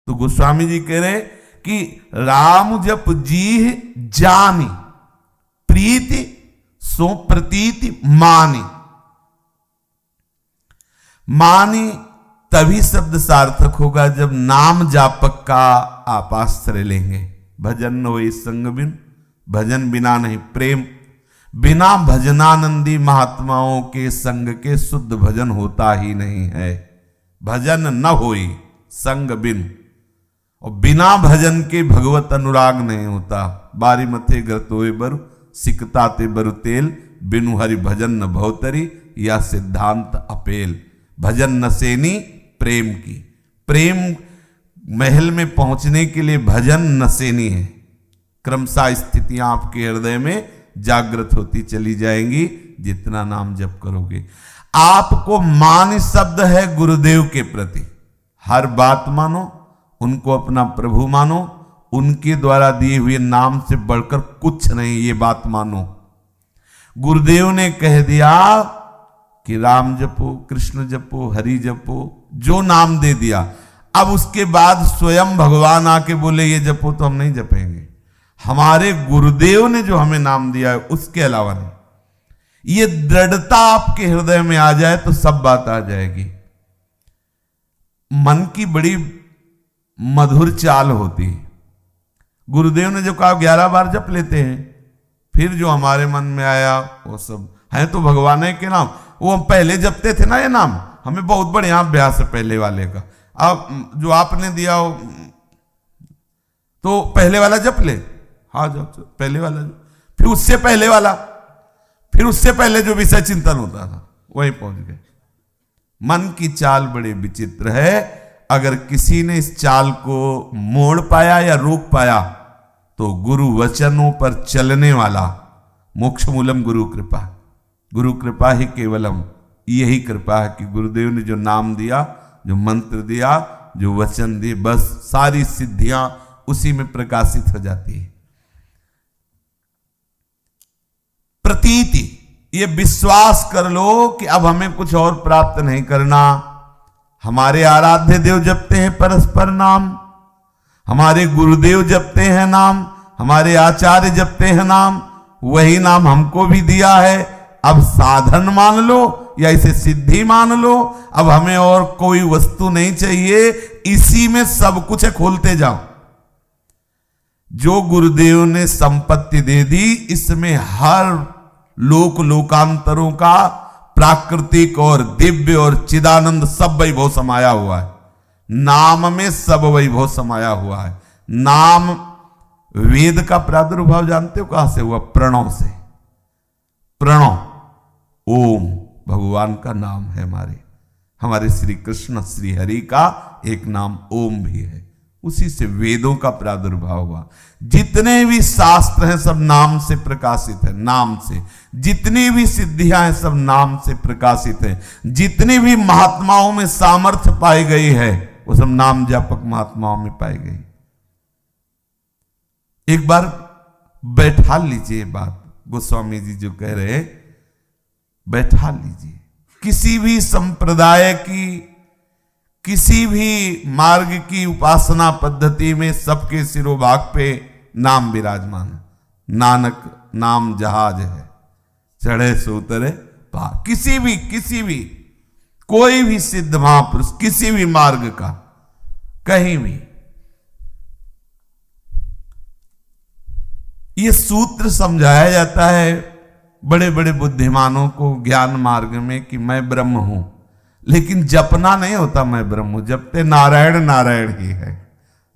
तो गोस्वामी जी कह रहे कि राम जप जीह जानी, प्रीति सो प्रतीति मानी। मानी तभी शब्द सार्थक होगा जब नाम जापक का आप आश्रय लेंगे। भजन न होई संग बिन, भजन बिना नहीं प्रेम। बिना भजनानंदी महात्माओं के संग के शुद्ध भजन होता ही नहीं है। भजन न होई संग बिन, और बिना भजन के भगवत अनुराग नहीं होता। बारी मथे ग्रतोए बरु, सिकता ते बरु तेल, बिनु हरि भजन न भवतरी, या सिद्धांत अपेल। भजन न सेनी प्रेम की, प्रेम महल में पहुंचने के लिए भजन न सेनी है। क्रमशः स्थितियां आपके हृदय में जागृत होती चली जाएंगी जितना नाम जप करोगे। आपको मान शब्द है गुरुदेव के प्रति, हर बात मानो, उनको अपना प्रभु मानो, उनके द्वारा दिए हुए नाम से बढ़कर कुछ नहीं, ये बात मानो। गुरुदेव ने कह दिया कि राम जपो, कृष्ण जपो, हरि जपो, जो नाम दे दिया। अब उसके बाद स्वयं भगवान आके बोले ये जपो तो हम नहीं जपेंगे। हमारे गुरुदेव ने जो हमें नाम दिया है उसके अलावा नहीं। ये दृढ़ता आपके हृदय में आ जाए तो सब बात आ जाएगी। मन की बड़ी मधुर चाल होती है। गुरुदेव ने जो कहा 11 बार जप लेते हैं, फिर जो हमारे मन में आया वो सब है तो भगवान है के नाम। वो हम पहले जपते थे ना ये नाम, हमें बहुत बढ़िया अभ्यास है पहले वाले का। अब जो आपने दिया हो तो पहले वाला जप ले, हाँ जप पहले वाला, फिर उससे पहले वाला, फिर उससे पहले जो विषय चिंतन होता था वहीं पहुंच गए। मन की चाल बड़ी विचित्र है। अगर किसी ने इस चाल को मोड़ पाया या रोक पाया तो गुरु वचनों पर चलने वाला, मोक्ष मूलम गुरु कृपा, गुरु कृपा ही केवलम, यही कृपा है कि गुरुदेव ने जो नाम दिया, जो मंत्र दिया, जो वचन दिए, बस सारी सिद्धियां उसी में प्रकाशित हो जाती है। प्रतीति, ये विश्वास कर लो कि अब हमें कुछ और प्राप्त नहीं करना। हमारे आराध्य देव जपते हैं परस्पर नाम, हमारे गुरुदेव जपते हैं नाम, हमारे आचार्य जपते हैं नाम, वही नाम हमको भी दिया है। अब साधन मान लो या इसे सिद्धि मान लो, अब हमें और कोई वस्तु नहीं चाहिए, इसी में सब कुछ है, खोलते जाओ। जो गुरुदेव ने संपत्ति दे दी, इसमें हर लोक लोकांतरों का प्राकृतिक और दिव्य और चिदानंद सब वैभव समाया हुआ है। नाम में सब वैभव समाया हुआ है। नाम, वेद का प्रादुर्भाव जानते हो कहां से हुआ? प्रणव से। प्रणव, ओम भगवान का नाम है। हमारे श्री कृष्ण श्री हरि का एक नाम ओम भी है, उसी से वेदों का प्रादुर्भाव हुआ। जितने भी शास्त्र हैं सब नाम से प्रकाशित है, नाम से। जितनी भी सिद्धियां हैं सब नाम से प्रकाशित है। जितनी भी महात्माओं में सामर्थ्य पाई गई है वो सब नाम जापक महात्माओं में पाई गई। एक बार बैठा लीजिए बात, गोस्वामी जी जो कह रहे, बैठा लीजिए। किसी भी संप्रदाय की, किसी भी मार्ग की उपासना पद्धति में सबके सिरोभाग पे नाम विराजमान है। नानक नाम जहाज है, चढ़े सो उतरे पार। किसी भी कोई भी सिद्ध महापुरुष, किसी भी मार्ग का, कहीं भी ये सूत्र समझाया जाता है बड़े बड़े बुद्धिमानों को ज्ञान मार्ग में कि मैं ब्रह्म हूं, लेकिन जपना नहीं होता मैं ब्रह्म हूं। जपते नारायण नारायण ही है।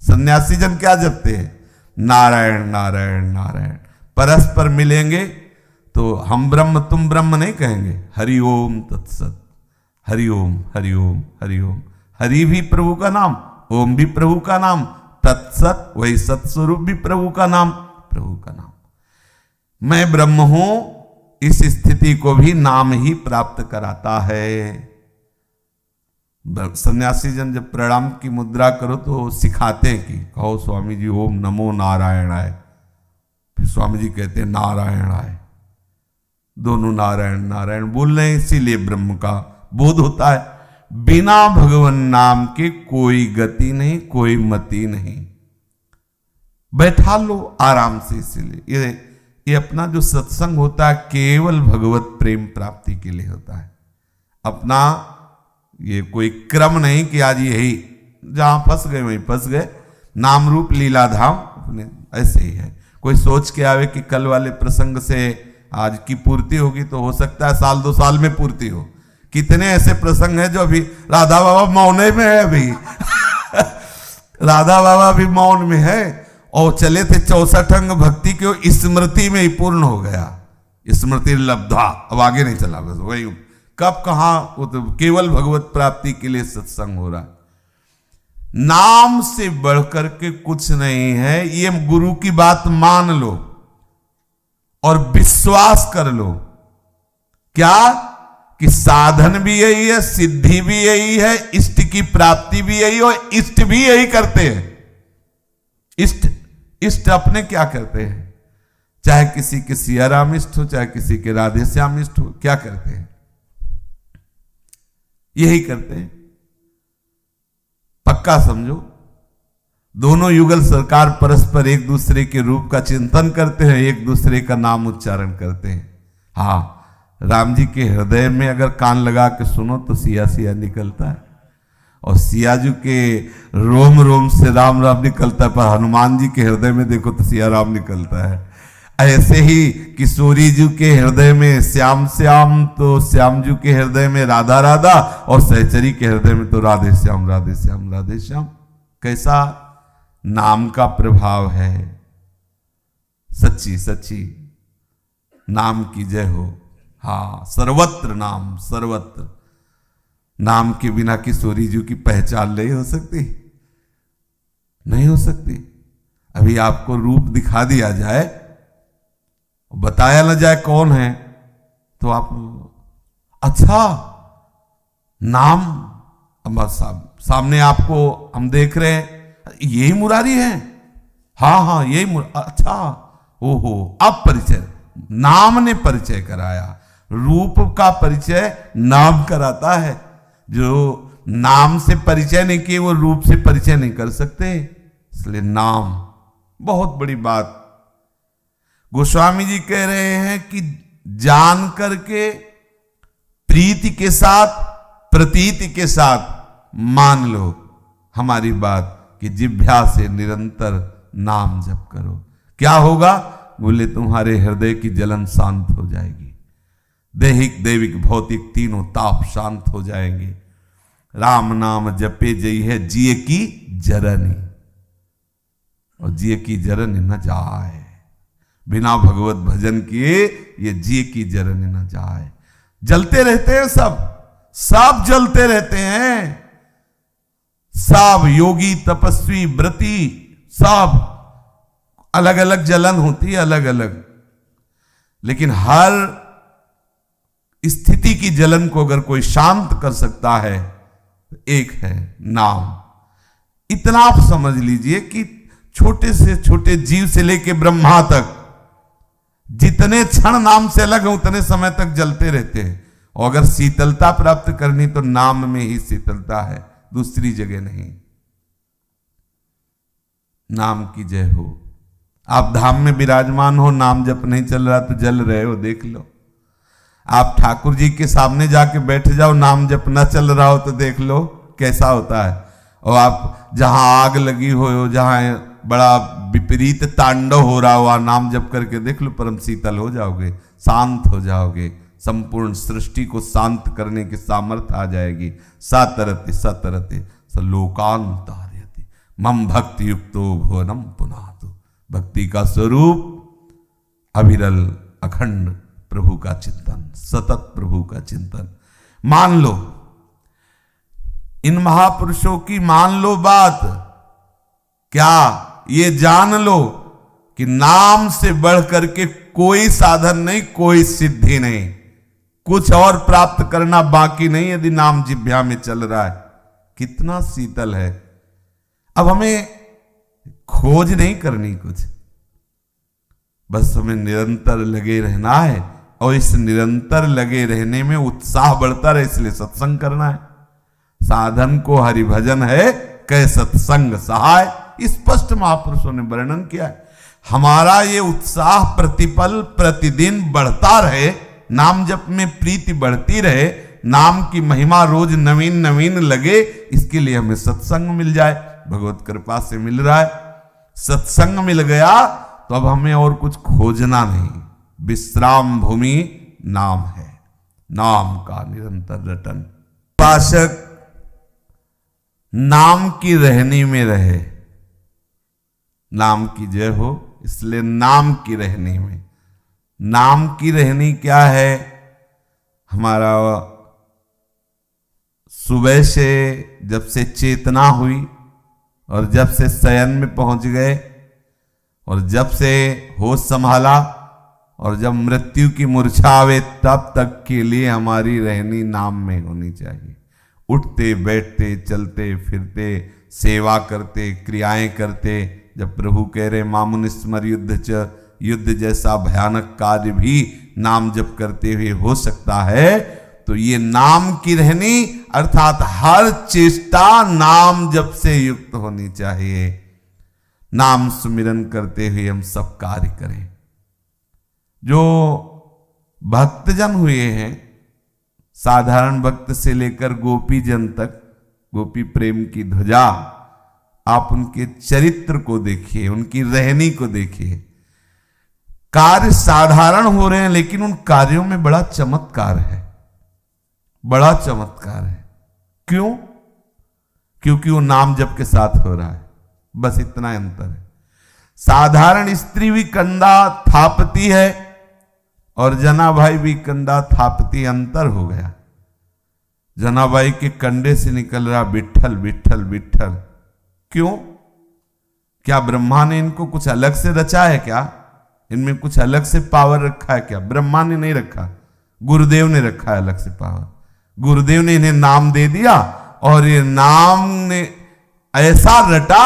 सन्यासी जन क्या जपते हैं? नारायण नारायण नारायण। परस्पर मिलेंगे तो हम ब्रह्म तुम ब्रह्म नहीं कहेंगे। हरि ओम तत्सत, हरि ओम हरि ओम हरि ओम। हरि भी प्रभु का नाम, ओम भी प्रभु का नाम, तत्सत वही सत्स्वरूप भी प्रभु का नाम, प्रभु का नाम। मैं ब्रह्म हूं, इस स्थिति को भी नाम ही प्राप्त कराता है। सन्यासी जन जब प्रणाम की मुद्रा करो तो सिखाते हैं कि कहो स्वामी जी ओम नमो नारायणाय। फिर स्वामी जी कहते हैं नारायणाय। दोनों नारायण नारायण बोल रहे हैं, इसीलिए ब्रह्म का बोध होता है। बिना भगवान नाम के कोई गति नहीं, कोई मति नहीं। बैठा लो आराम से। इसीलिए ये अपना जो सत्संग होता है केवल भगवत प्रेम प्राप्ति के लिए होता है। अपना ये कोई क्रम नहीं कि आज यही जहां फंस गए वहीं फंस गए, नाम रूप लीला धाम अपने ऐसे ही है। कोई सोच के आवे कि कल वाले प्रसंग से आज की पूर्ति होगी, तो हो सकता है साल 2 साल में पूर्ति हो। कितने ऐसे प्रसंग हैं जो अभी राधा बाबा मौन में है, अभी राधा बाबा भी मौन में है और चले थे 64 अंग भक्ति के, स्मृति में ही पूर्ण हो गया। स्मृति लब्धा, अब आगे नहीं चला, बस वही कब कहां, वो तो केवल भगवत प्राप्ति के लिए सत्संग हो रहा है। नाम से बढ़कर के कुछ नहीं है, ये गुरु की बात मान लो और विश्वास कर लो। क्या कि साधन भी यही है, सिद्धि भी यही है, इष्ट की प्राप्ति भी यही, और इष्ट भी यही करते हैं। इष्ट अपने क्या करते हैं, चाहे किसी के सिया राम इष्ट हो, चाहे किसी के राधे श्याम इष्ट हो, क्या करते हैं, यही करते हैं। पक्का समझो, दोनों युगल सरकार परस्पर एक दूसरे के रूप का चिंतन करते हैं, एक दूसरे का नाम उच्चारण करते हैं। हाँ, राम जी के हृदय में अगर कान लगा के सुनो तो सिया सिया निकलता है, और सिया जी के रोम रोम से राम राम निकलता है, पर हनुमान जी के हृदय में देखो तो सिया राम निकलता है। ऐसे ही किशोरी जी के हृदय में श्याम श्याम, तो श्याम जी के हृदय में राधा राधा, और सहचरी के हृदय में तो राधे श्याम राधे श्याम राधे श्याम। कैसा नाम का प्रभाव है। सच्ची सच्ची नाम की जय हो। हाँ, सर्वत्र नाम, सर्वत्र नाम के बिना किशोरी जी की पहचान नहीं हो सकती, नहीं हो सकती। अभी आपको रूप दिखा दिया जाए, बताया ना जाए कौन है, तो आप अच्छा नाम सामने आपको हम देख रहे हैं, यही मुरारी है, हाँ हाँ यही अच्छा, ओहो, अब परिचय, नाम ने परिचय कराया। रूप का परिचय नाम कराता है। जो नाम से परिचय नहीं किए वो रूप से परिचय नहीं कर सकते, इसलिए नाम बहुत बड़ी बात। गोस्वामी जी कह रहे हैं कि जान करके प्रीति के साथ, प्रतीति के साथ मान लो हमारी बात कि जिह्वा से निरंतर नाम जप करो। क्या होगा? बोले तुम्हारे हृदय की जलन शांत हो जाएगी, दैहिक दैविक भौतिक तीनों ताप शांत हो जाएंगे। राम नाम जपे जई है जिए की जरनी, और जिए की जरनी न जाए। बिना भगवत भजन किए ये जिए की जरनी न जाए। जलते रहते हैं सब जलते रहते हैं, सब योगी तपस्वी व्रती सब अलग अलग जलन होती है, अलग अलग, लेकिन हर स्थिति की जलन को अगर कोई शांत कर सकता है तो एक है नाम। इतना आप समझ लीजिए कि छोटे से छोटे जीव से लेके ब्रह्मा तक जितने क्षण नाम से अलग है उतने समय तक जलते रहते हैं। और अगर शीतलता प्राप्त करनी तो नाम में ही शीतलता है, दूसरी जगह नहीं। नाम की जय हो। आप धाम में विराजमान हो, नाम जप नहीं चल रहा तो जल रहे हो, देख लो। आप ठाकुर जी के सामने जाके बैठ जाओ, नाम जप न चल रहा हो तो देख लो कैसा होता है। और आप जहां आग लगी हो, जहां बड़ा विपरीत तांडव हो रहा हो, नाम जप करके देख लो, परम शीतल हो जाओगे, शांत हो जाओगे। संपूर्ण सृष्टि को शांत करने की सामर्थ्य आ जाएगी। सतरति सतरति सलोकांतार्यति मम भक्ति युक्तो भुवनम पुनातु। भक्ति का स्वरूप अविरल अखंड प्रभु का चिंतन, सतत प्रभु का चिंतन। मान लो इन महापुरुषों की, मान लो बात, क्या ये जान लो कि नाम से बढ़ करके कोई साधन नहीं, कोई सिद्धि नहीं, कुछ और प्राप्त करना बाकी नहीं यदि नाम जिह्वा में चल रहा है। कितना शीतल है। अब हमें खोज नहीं करनी कुछ, बस हमें निरंतर लगे रहना है, और इस निरंतर लगे रहने में उत्साह बढ़ता रहे, इसलिए सत्संग करना है। साधन को हरिभजन है, कै सत्संग सहाय। स्पष्ट महापुरुषों ने वर्णन किया है। हमारा ये उत्साह प्रतिपल प्रतिदिन बढ़ता रहे, नाम जप में प्रीति बढ़ती रहे, नाम की महिमा रोज नवीन नवीन लगे, इसके लिए हमें सत्संग मिल जाए। भगवत कृपा से मिल रहा है। सत्संग मिल गया तो अब हमें और कुछ खोजना नहीं। विश्राम भूमि नाम है, नाम का निरंतर रटन। उपासक नाम की रहनी में रहे, नाम की जय हो, इसलिए नाम की रहनी में। नाम की रहनी क्या है? हमारा सुबह से जब से चेतना हुई और जब से शयन में पहुंच गए और जब से होश संभाला और जब मृत्यु की मूर्छा आवे तब तक के लिए हमारी रहनी नाम में होनी चाहिए। उठते बैठते चलते फिरते सेवा करते क्रियाएं करते, जब प्रभु कह रहे मामुन स्मर युद्ध च, युद्ध जैसा भयानक कार्य भी नाम जप करते हुए हो सकता है, तो ये नाम की रहनी अर्थात हर चेष्टा नाम जप से युक्त होनी चाहिए। नाम सुमिरन करते हुए हम सब कार्य करें। जो भक्तजन हुए हैं, साधारण भक्त से लेकर गोपी जन तक, गोपी प्रेम की ध्वजा, आप उनके चरित्र को देखिए, उनकी रहनी को देखिए। कार्य साधारण हो रहे हैं लेकिन उन कार्यों में बड़ा चमत्कार है, बड़ा चमत्कार है। क्यों? क्योंकि वो नाम जप के साथ हो रहा है, बस इतना अंतर है। साधारण स्त्री भी कंधा थापती है और जनाभाई भी कंधा थापती, अंतर हो गया। जनाबाई के कंधे से निकल रहा विठ्ठल विठ्ठल विठ्ठल। क्यों? क्या ब्रह्मा ने इनको कुछ अलग से रचा है? क्या इनमें कुछ अलग से पावर रखा है? क्या ब्रह्मा ने नहीं रखा, गुरुदेव ने रखा है अलग से पावर। गुरुदेव ने इन्हें नाम दे दिया और ये नाम ने ऐसा रटा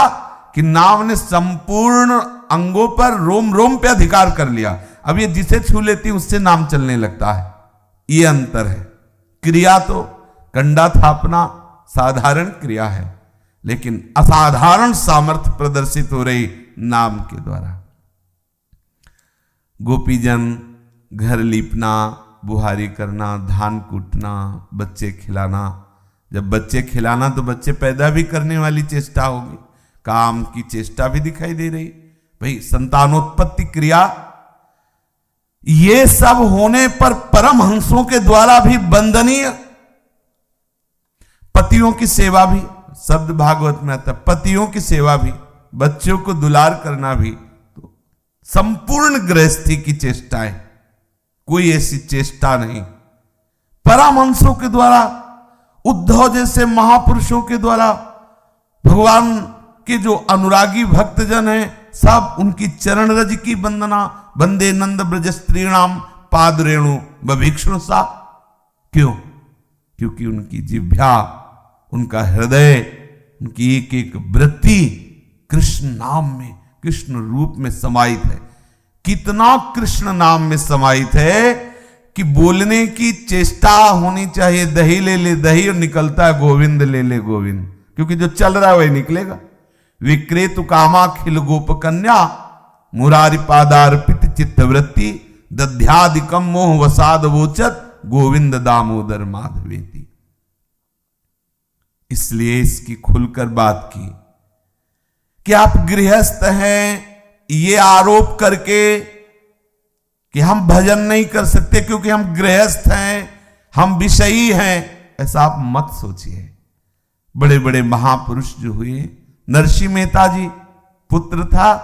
कि नाम ने संपूर्ण अंगों पर रोम रोम पे अधिकार कर लिया। अब ये जिसे छू लेती उससे नाम चलने लगता है। ये अंतर है। क्रिया तो कंडा थापना साधारण क्रिया है, लेकिन असाधारण सामर्थ्य प्रदर्शित हो रही नाम के द्वारा। गोपीजन घर लीपना, बुहारी करना, धान कूटना, बच्चे खिलाना। जब बच्चे खिलाना तो बच्चे पैदा भी करने वाली चेष्टा होगी, काम की चेष्टा भी दिखाई दे रही। भाई संतानोत्पत्ति क्रिया, ये सब होने पर परमहंसों के द्वारा भी वंदनीय। पतियों की सेवा भी, शब्द भागवत में आता है, पतियों की सेवा भी, बच्चों को दुलार करना भी, तो संपूर्ण गृहस्थी की चेष्टाएं, कोई ऐसी चेष्टा नहीं। परमहंसों के द्वारा, उद्धव जैसे महापुरुषों के द्वारा, भगवान के जो अनुरागी भक्तजन हैं, सब उनकी चरण रज की वंदना। वंदे नंद ब्रज स्त्रीणाम पाद रेणु बभिक्षुण सा। क्यों? क्योंकि उनकी जिह्वा, उनका हृदय, उनकी एक एक वृत्ति कृष्ण नाम में, कृष्ण रूप में समाहित है। कितना कृष्ण नाम में समाहित है कि बोलने की चेष्टा होनी चाहिए, दही ले ले दही, और निकलता है गोविंद ले ले गोविंद, क्योंकि जो चल रहा है वही निकलेगा। विक्रेतु कामा खिल गोप कन्या मुरारी पादार्पित चित्तवृत्ति दध्यादिकम मोह वसाद वोचत गोविंद दामोदर माधवेति। इसलिए इसकी खुलकर बात की कि आप गृहस्थ हैं, ये आरोप करके कि हम भजन नहीं कर सकते क्योंकि हम गृहस्थ हैं, हम विषयी हैं, ऐसा आप मत सोचिए। बड़े बड़े महापुरुष जो हुए, नरसिंह मेहता जी पुत्र था,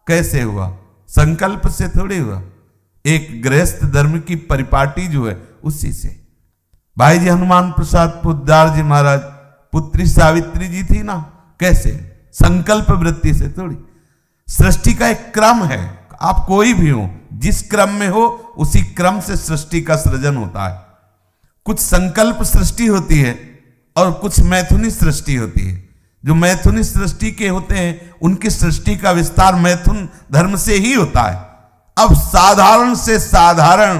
कैसे हुआ? संकल्प से थोड़ी हुआ, एक गृहस्थ धर्म की परिपाटी जो है उसी से। भाई जी हनुमान प्रसाद पोद्दार जी महाराज, पुत्री सावित्री जी थी ना, कैसे? संकल्प वृत्ति से थोड़ी। सृष्टि का एक क्रम है, आप कोई भी हो, जिस क्रम में हो उसी क्रम से सृष्टि का सृजन होता है। कुछ संकल्प सृष्टि होती है और कुछ मैथुनी सृष्टि होती है। जो मैथुनी सृष्टि के होते हैं उनकी सृष्टि का विस्तार मैथुन धर्म से ही होता है। अब साधारण से साधारण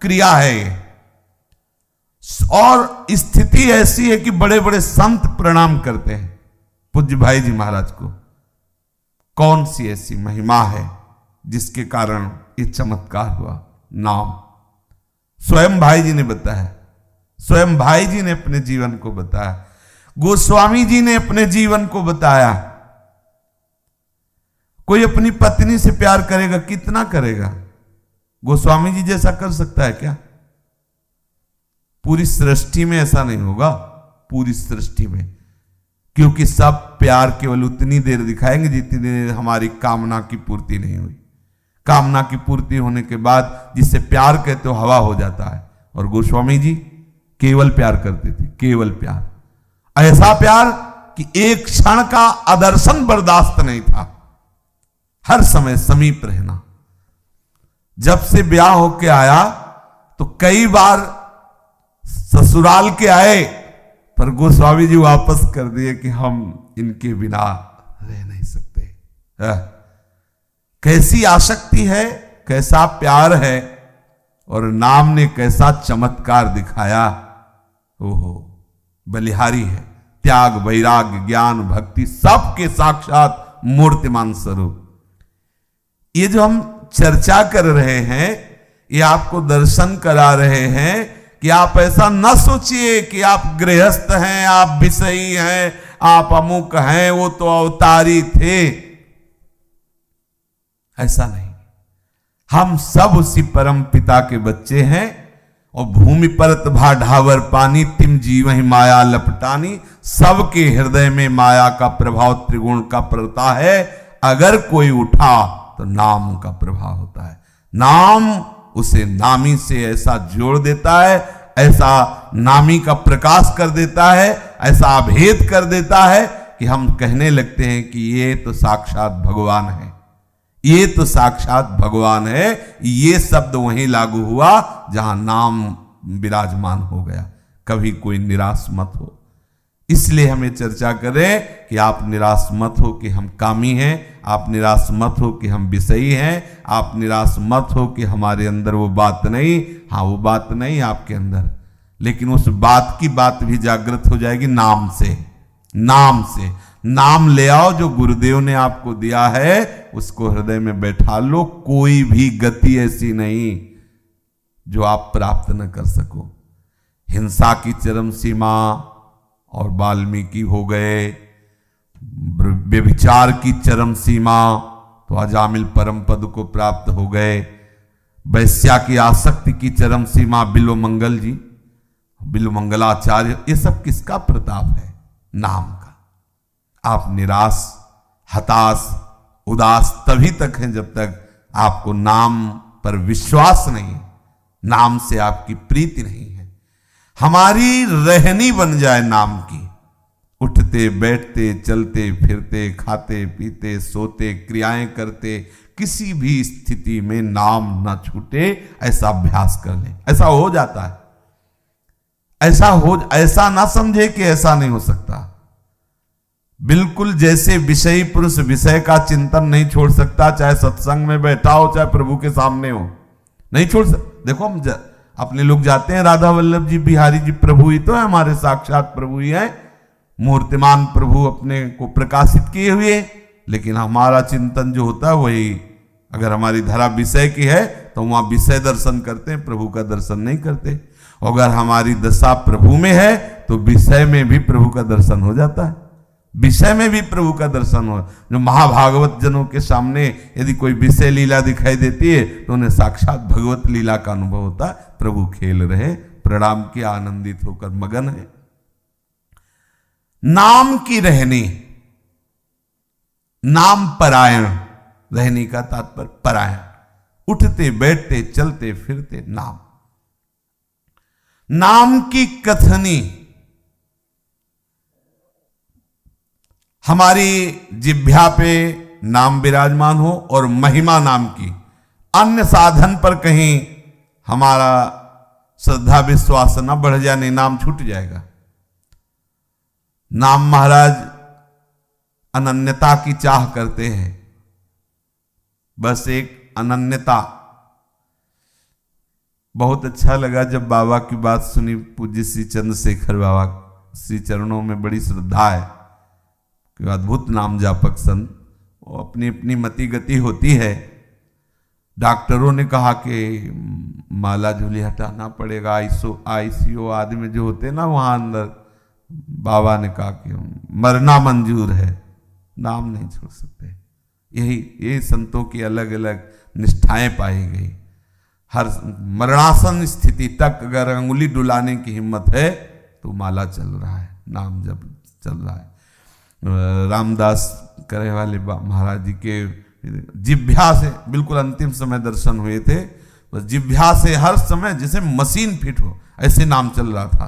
क्रिया है ये। और स्थिति ऐसी है कि बड़े बड़े संत प्रणाम करते हैं पूज्य भाई जी महाराज को। कौन सी ऐसी महिमा है जिसके कारण ये चमत्कार हुआ? नाम। स्वयं भाई जी ने बताया, स्वयं भाई जी ने अपने जीवन को बताया, गोस्वामी जी ने अपने जीवन को बताया। कोई अपनी पत्नी से प्यार करेगा, कितना करेगा? गोस्वामी जी जैसा कर सकता है क्या? पूरी सृष्टि में ऐसा नहीं होगा, पूरी सृष्टि में, क्योंकि सब प्यार केवल उतनी देर दिखाएंगे जितनी देर हमारी कामना की पूर्ति नहीं हुई। कामना की पूर्ति होने के बाद जिससे प्यार कहते हो हवा हो जाता है। और गोस्वामी जी केवल प्यार करते थे, केवल प्यार, ऐसा प्यार कि एक क्षण का अदर्शन बर्दाश्त नहीं था, हर समय समीप रहना। जब से ब्याह होके आया तो कई बार ससुराल के आए, पर गोस्वामी जी वापस कर दिए कि हम इनके बिना रह नहीं सकते। कैसी आसक्ति है, कैसा प्यार है, और नाम ने कैसा चमत्कार दिखाया। ओहो, बलिहारी है, त्याग, वैराग्य, ज्ञान, भक्ति सबके साक्षात मूर्तिमान स्वरूप। ये जो हम चर्चा कर रहे हैं, ये आपको दर्शन करा रहे हैं कि आप ऐसा न सोचिए कि आप गृहस्थ हैं, आप विषयी हैं, आप अमुक हैं, वो तो अवतारी थे। ऐसा नहीं, हम सब उसी परम पिता के बच्चे हैं। और भूमि परत भा ढावर पानी, तिम जीवहि माया लपटानी। सबके हृदय में माया का प्रभाव त्रिगुण का पड़ता है। अगर कोई उठा तो नाम का प्रभाव होता है। नाम उसे नामी से ऐसा जोड़ देता है, ऐसा नामी का प्रकाश कर देता है, ऐसा अभेद कर देता है कि हम कहने लगते हैं कि ये तो साक्षात भगवान है, ये तो साक्षात भगवान है। ये शब्द वहीं लागू हुआ जहां नाम विराजमान हो गया। कभी कोई निराश मत हो, इसलिए हमें चर्चा करें कि आप निराश मत हो कि हम कामी हैं, आप निराश मत हो कि हम विषयी हैं, आप निराश मत हो कि हमारे अंदर वो बात नहीं। हाँ, वो बात नहीं आपके अंदर, लेकिन उस बात की बात भी जागृत हो जाएगी नाम से। नाम से नाम ले आओ, जो गुरुदेव ने आपको दिया है उसको हृदय में बैठा लो। कोई भी गति ऐसी नहीं जो आप प्राप्त न कर सको। हिंसा की चरम सीमा और वाल्मीकि हो गए, व्यभिचार की चरम सीमा तो अजामिल परम पद को प्राप्त हो गए, वैश्या की आसक्ति की चरम सीमा बिल्व मंगल जी, बिल्व मंगलाचार्य। ये सब किसका प्रताप है? नाम का। आप निराश, हताश, उदास तभी तक हैं जब तक आपको नाम पर विश्वास नहीं, नाम से आपकी प्रीति नहीं है। हमारी रहनी बन जाए नाम की, उठते बैठते चलते फिरते खाते पीते सोते क्रियाएं करते, किसी भी स्थिति में नाम न छूटे, ऐसा अभ्यास कर लें। ऐसा हो जाता है। ऐसा ना समझे कि ऐसा नहीं हो सकता। बिल्कुल जैसे विषयी पुरुष विषय का चिंतन नहीं छोड़ सकता, चाहे सत्संग में बैठा हो चाहे प्रभु के सामने हो, नहीं छोड़ सकता। देखो हम अपने लोग जाते हैं, राधा वल्लभ जी बिहारी जी प्रभु ही तो है, हमारे साक्षात प्रभु ही है, मूर्तिमान प्रभु अपने को प्रकाशित किए हुए। लेकिन हमारा चिंतन जो होता है वही, अगर हमारी धारा विषय की है तो वहां विषय दर्शन करते हैं, प्रभु का दर्शन नहीं करते। अगर हमारी दशा प्रभु में है तो विषय में भी प्रभु का दर्शन हो जाता है, विषय में भी प्रभु का दर्शन हो। जो महाभागवत जनों के सामने यदि कोई विषय लीला दिखाई देती है तो उन्हें साक्षात भगवत लीला का अनुभव होता है। प्रभु खेल रहे, प्रणाम किया, आनंदित होकर मगन है। नाम की रहनी, नाम परायण, रहने का तात्पर्य परायण, उठते बैठते चलते फिरते नाम। नाम की कथनी, हमारी जिह्वा पे नाम विराजमान हो और महिमा नाम की। अन्य साधन पर कहीं हमारा श्रद्धा विश्वास न बढ़ जाए, नहीं नाम छूट जाएगा। नाम महाराज अनन्यता की चाह करते हैं, बस एक अनन्यता। बहुत अच्छा लगा जब बाबा की बात सुनी। पूज्य श्री चंद्रशेखर बाबा श्री चरणों में बड़ी श्रद्धा है कि अद्भुत नाम जापक संत, वो अपनी अपनी मति गति होती है। डॉक्टरों ने कहा कि माला झूली हटाना पड़ेगा, आईसीयू आदि में जो होते ना वहां अंदर, बाबा ने कहा कि मरना मंजूर है, नाम नहीं छोड़ सकते। ये संतों की अलग अलग निष्ठाएं पाई गई। हर मरणासन स्थिति तक अगर अंगुली डुलाने की हिम्मत है तो माला चल रहा है, नाम जब चल रहा है। रामदास करे वाले महाराज जी के जिभ्या से बिल्कुल अंतिम समय दर्शन हुए थे, बस जिभ्या से हर समय जैसे मशीन फिट हो ऐसे नाम चल रहा था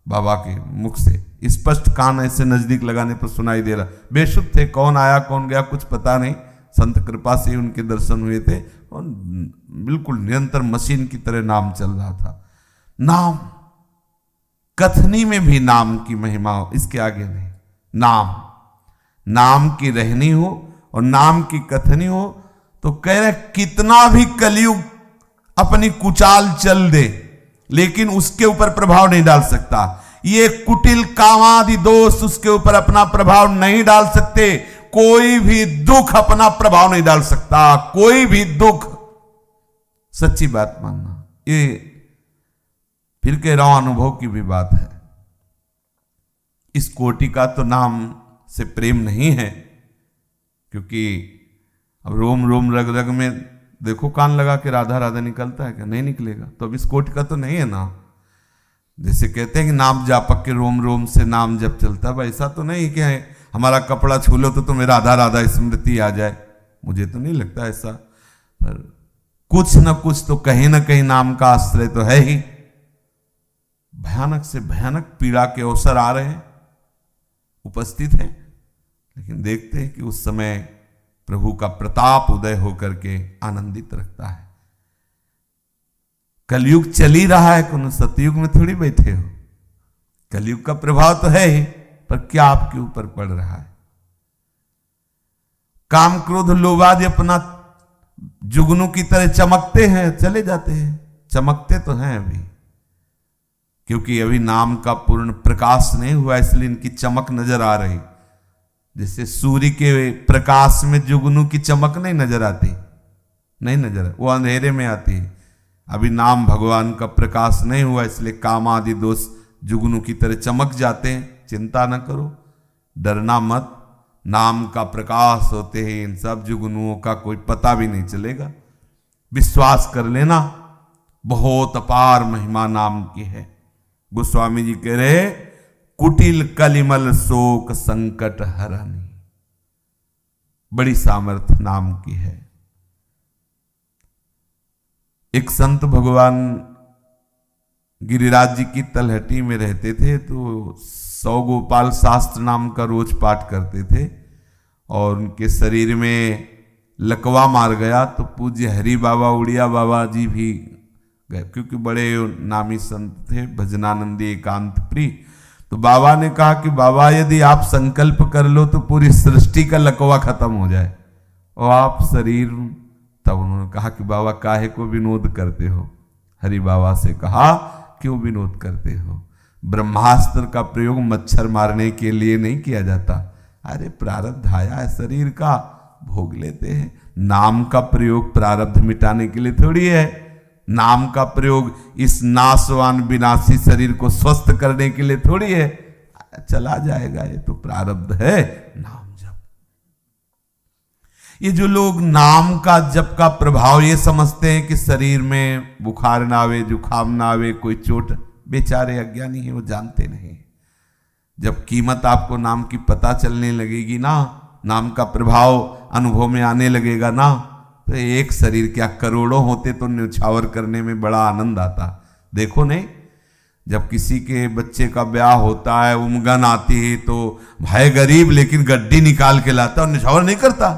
बाबा के मुख से। स्पष्ट कान ऐसे नजदीक लगाने पर सुनाई दे रहा। बेशुद्ध थे, कौन आया कौन गया कुछ पता नहीं, संत कृपा से उनके दर्शन हुए थे और बिल्कुल निरंतर मशीन की तरह नाम चल रहा था। नाम कथनी में भी नाम की महिमा हो, इसके आगे नहीं। नाम की रहनी हो और नाम की कथनी हो तो कह रहे कितना भी कलयुग अपनी कुचाल चल दे लेकिन उसके ऊपर प्रभाव नहीं डाल सकता। ये कुटिल कामादि दोष उसके ऊपर अपना प्रभाव नहीं डाल सकते। कोई भी दुख अपना प्रभाव नहीं डाल सकता, कोई भी दुख। सच्ची बात मानना, ये फिर कह रहा हूं अनुभव की भी बात है। इस कोटि का तो नाम से प्रेम नहीं है, क्योंकि अब रोम रोम रग रग में देखो कान लगा के राधा राधा निकलता है क्या? नहीं निकलेगा। तो अब इस कोटि का तो नहीं है ना। जैसे कहते हैं कि नाम जापक के रोम रोम से नाम जब चलता है, ऐसा तो नहीं कि हमारा कपड़ा छू लो तो तुम्हें राधा राधा स्मृति आ जाए, मुझे तो नहीं लगता ऐसा। पर कुछ न कुछ तो कहीं ना कहीं नाम का आश्रय तो है ही। भयानक से भयानक पीड़ा के अवसर आ रहे हैं, उपस्थित हैं, लेकिन देखते हैं कि उस समय प्रभु का प्रताप उदय होकर के आनंदित रखता है। कलयुग चल ही रहा है, कौन सतयुग में थोड़ी बैठे हो। कलयुग का प्रभाव तो है ही, पर क्या आपके ऊपर पड़ रहा है? काम क्रोध लोभादि अपना जुगनू की तरह चमकते हैं, चले जाते हैं। चमकते तो हैं अभी, क्योंकि अभी नाम का पूर्ण प्रकाश नहीं हुआ, इसलिए इनकी चमक नजर आ रही। जैसे सूर्य के प्रकाश में जुगनू की चमक नहीं नजर आती, नहीं नजर, वो अंधेरे में आती है। अभी नाम भगवान का प्रकाश नहीं हुआ, इसलिए काम आदि दोष जुगनू की तरह चमक जाते हैं। चिंता न करो, डरना मत। नाम का प्रकाश होते ही इन सब जुगनुओं का कोई पता भी नहीं चलेगा। विश्वास कर लेना, बहुत अपार महिमा नाम की है। गोस्वामी जी कह रहे कुटिल कलिमल शोक संकट हरनी, बड़ी सामर्थ्य नाम की है। एक संत भगवान गिरिराज जी की तलहटी में रहते थे, तो 100 गोपाल शास्त्र नाम का रोज पाठ करते थे, और उनके शरीर में लकवा मार गया। तो पूज्य हरि बाबा उड़िया बाबा जी भी गए, क्योंकि बड़े नामी संत थे, भजनानंदी एकांत प्रिय। तो बाबा ने कहा कि बाबा यदि आप संकल्प कर लो तो पूरी सृष्टि का लकवा खत्म हो जाए और आप शरीर। तब उन्होंने कहा कि बाबा काहे को विनोद करते हो? हरि बाबा से कहा क्यों विनोद करते हो? ब्रह्मास्त्र का प्रयोग मच्छर मारने के लिए नहीं किया जाता। अरे प्रारब्ध आया है शरीर का, भोग लेते हैं। नाम का प्रयोग प्रारब्ध मिटाने के लिए थोड़ी है। नाम का प्रयोग इस नाशवान विनाशी शरीर को स्वस्थ करने के लिए थोड़ी है। चला जाएगा, ये तो प्रारब्ध है। नाम जप, ये जो लोग नाम का जप का प्रभाव ये समझते हैं कि शरीर में बुखार ना आवे, जुखाम ना आवे, कोई चोट, बेचारे अज्ञानी है, वो जानते नहीं। जब कीमत आपको नाम की पता चलने लगेगी ना, नाम का प्रभाव अनुभव में आने लगेगा ना, तो एक शरीर क्या करोड़ों होते तो न्यौछावर करने में बड़ा आनंद आता। देखो नहीं, जब किसी के बच्चे का ब्याह होता है, उमगन आती है, तो भाई गरीब लेकिन गड्डी निकाल के लाता और न्यौछावर नहीं करता,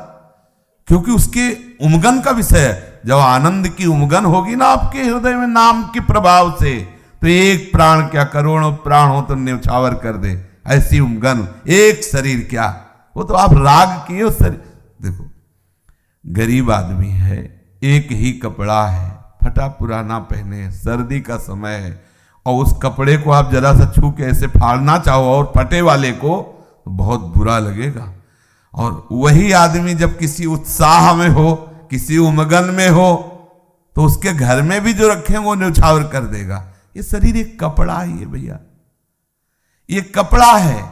क्योंकि उसके उमगन का विषय है। जब आनंद की उमगन होगी ना आपके हृदय में नाम के प्रभाव से, तो एक प्राण क्या करोड़ों प्राण हो तो न्यौछावर कर दे, ऐसी उमगन। एक शरीर क्या, वो तो आप राग किए उस शरीर। देखो गरीब आदमी है, एक ही कपड़ा है, फटा पुराना पहने, सर्दी का समय है, और उस कपड़े को आप जरा सा छू के ऐसे फाड़ना चाहो और फटे वाले को, तो बहुत बुरा लगेगा। और वही आदमी जब किसी उत्साह में हो, किसी उमगन में हो, तो उसके घर में भी जो रखें वो न्यौछावर कर देगा। ये शरीर एक कपड़ा ही है भैया, ये कपड़ा है।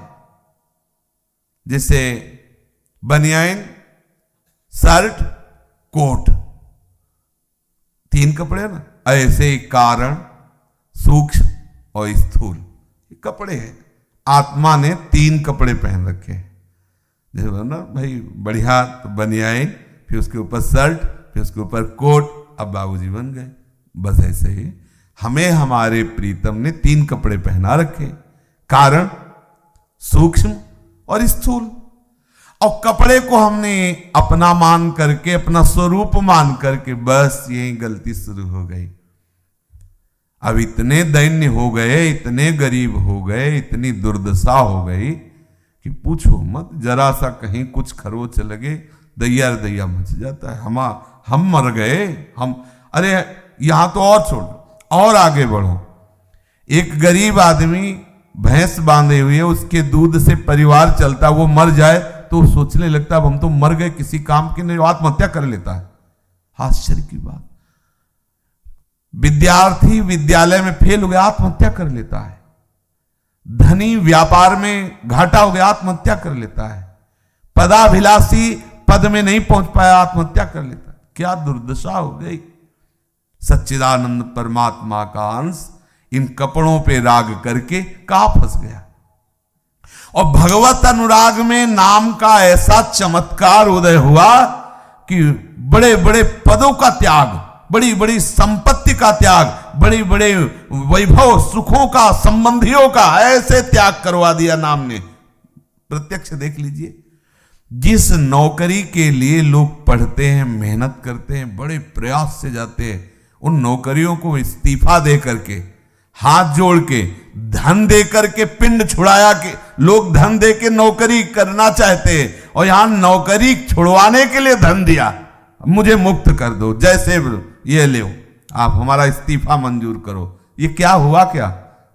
जैसे बनियान, शर्ट, कोट, 3 कपड़े ना, ऐसे ही कारण, सूक्ष्म और स्थूल, ये कपड़े हैं। आत्मा ने 3 कपड़े पहन रखे, जैसे ना भाई बढ़िया, तो बनियान, फिर उसके ऊपर शर्ट, फिर उसके ऊपर कोट, अब बाबूजी बन गए। बस ऐसे ही हमें हमारे प्रीतम ने 3 कपड़े पहना रखे, कारण, सूक्ष्म और स्थूल। और कपड़े को हमने अपना मान करके, अपना स्वरूप मान करके, बस यही गलती शुरू हो गई। अब इतने दैन्य हो गए, इतने गरीब हो गए, इतनी दुर्दशा हो गई कि पूछो मत। जरा सा कहीं कुछ खरोच लगे, दैया दैया मच जाता है। हम मर गए, हम, अरे यहां तो और छोड़, और आगे बढ़ो। एक गरीब आदमी भैंस बांधे हुए, उसके दूध से परिवार चलता, वो मर जाए तो सोचने लगता अब हम तो मर गए, किसी काम के नहीं, आत्महत्या कर लेता है। आश्चर्य की बात। विद्यार्थी विद्यालय में फेल हो गया, आत्महत्या कर लेता है। धनी व्यापार में घाटा हो गया, आत्महत्या कर लेता है। पदाभिलाषी पद में नहीं पहुंच पाया, आत्महत्या कर लेता है। क्या दुर्दशा हो गई। सच्चिदानंद परमात्मा का अंश इन कपड़ों पे राग करके कहां फंस गया। और भगवत अनुराग में नाम का ऐसा चमत्कार उदय हुआ कि बड़े बड़े पदों का त्याग, बड़ी बड़ी संपत्ति का त्याग, बड़े बड़े वैभव सुखों का, संबंधियों का ऐसे त्याग करवा दिया नाम ने। प्रत्यक्ष देख लीजिए, जिस नौकरी के लिए लोग पढ़ते हैं, मेहनत करते हैं, बड़े प्रयास से जाते हैं, उन नौकरियों को इस्तीफा दे करके, हाथ जोड़ के, धन दे करके, पिंड छुड़ाया के लोग धन दे के नौकरी करना चाहते हैं, और यहां नौकरी छुड़वाने के लिए धन दिया, मुझे मुक्त कर दो, जैसे ये ले आप हमारा इस्तीफा मंजूर करो। ये क्या हुआ क्या?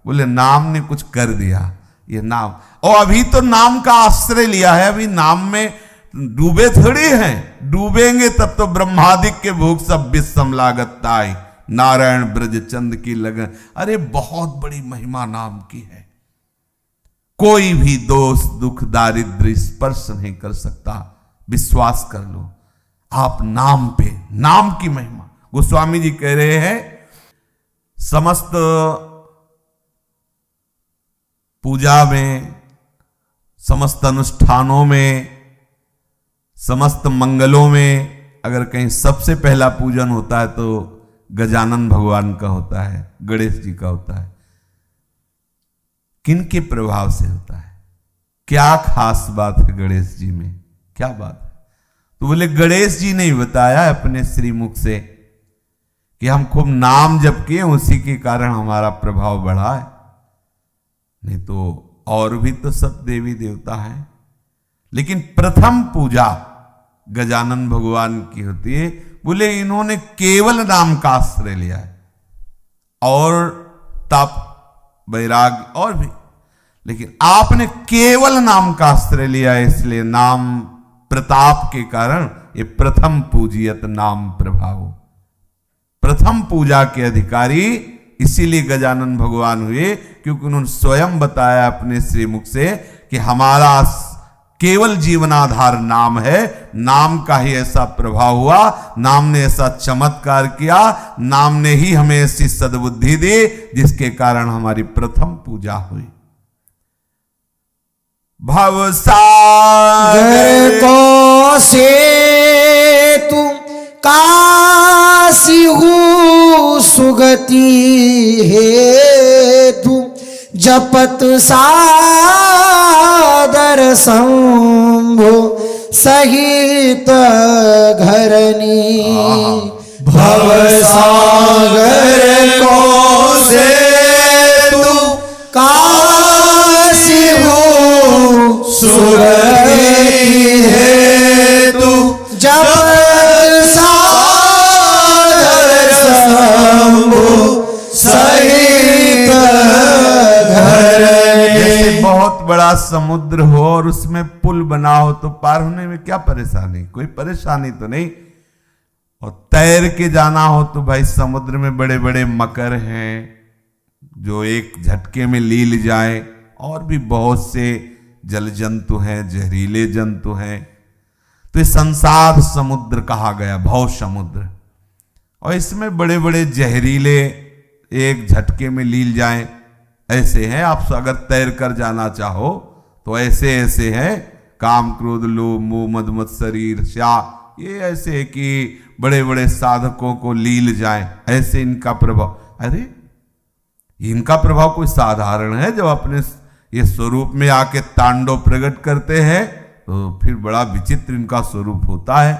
बोले नाम ने कुछ कर दिया। ये नाम, और अभी तो नाम का आश्रय लिया है, अभी नाम में डूबे थोड़ी हैं, डूबेंगे तब तो ब्रह्मादिक के भोग सब विषम लागत ताई, नारायण ब्रज चंद की लगन। अरे बहुत बड़ी महिमा नाम की है, कोई भी दोष दुख दारिद्र स्पर्श नहीं कर सकता। विश्वास कर लो आप नाम पे, नाम की महिमा। गोस्वामी जी कह रहे हैं समस्त पूजा में, समस्त अनुष्ठानों में, समस्त मंगलों में अगर कहीं सबसे पहला पूजन होता है तो गजानन भगवान का होता है, गणेश जी का होता है। किनके प्रभाव से होता है? क्या खास बात है गणेश जी में, क्या बात है? तो बोले गणेश जी ने बताया अपने श्रीमुख से कि हम खूब नाम जप किए, उसी के कारण हमारा प्रभाव बढ़ा है, नहीं तो और भी तो सब देवी देवता हैं। लेकिन प्रथम पूजा गजानन भगवान की होती है। बोले इन्होंने केवल नाम का आश्रय लिया है, और तप वैराग्य और भी, लेकिन आपने केवल नाम का आश्रय लिया है, इसलिए नाम प्रताप के कारण ये प्रथम पूजियत नाम प्रभाव, प्रथम पूजा के अधिकारी इसीलिए गजानन भगवान हुए, क्योंकि उन्होंने स्वयं बताया अपने श्रीमुख से कि हमारा केवल जीवनाधार नाम है। नाम का ही ऐसा प्रभाव हुआ, नाम ने ऐसा चमत्कार किया, नाम ने ही हमें ऐसी सद्बुद्धि दी जिसके कारण हमारी प्रथम पूजा हुई। भवसागर को से तू काशी हूँ सुगति है तू, जपत सादर शंभो सहित घरनी। भवसागर को से तू काशी हूँ सुगति है तू, जपत सादर समुद्र हो और उसमें पुल बना हो तो पार होने में क्या परेशानी, कोई परेशानी तो नहीं। और तैर के जाना हो तो भाई समुद्र में बड़े बड़े मकर हैं जो एक झटके में लील जाए, और भी बहुत से जल जंतु हैं, जहरीले जंतु हैं। तो ये संसार समुद्र कहा गया, भव समुद्र। और इसमें बड़े बड़े जहरीले एक झटके में लील जाएं, ऐसे हैं। आप अगर तैर कर जाना चाहो तो ऐसे ऐसे हैं, काम क्रोध लोभ मोह मद मत्सर ईर्ष्या, ये ऐसे है कि बड़े बड़े साधकों को लील जाए, ऐसे इनका प्रभाव। अरे इनका प्रभाव कोई साधारण है? जब अपने ये स्वरूप में आके तांडव प्रकट करते हैं तो फिर बड़ा विचित्र इनका स्वरूप होता है।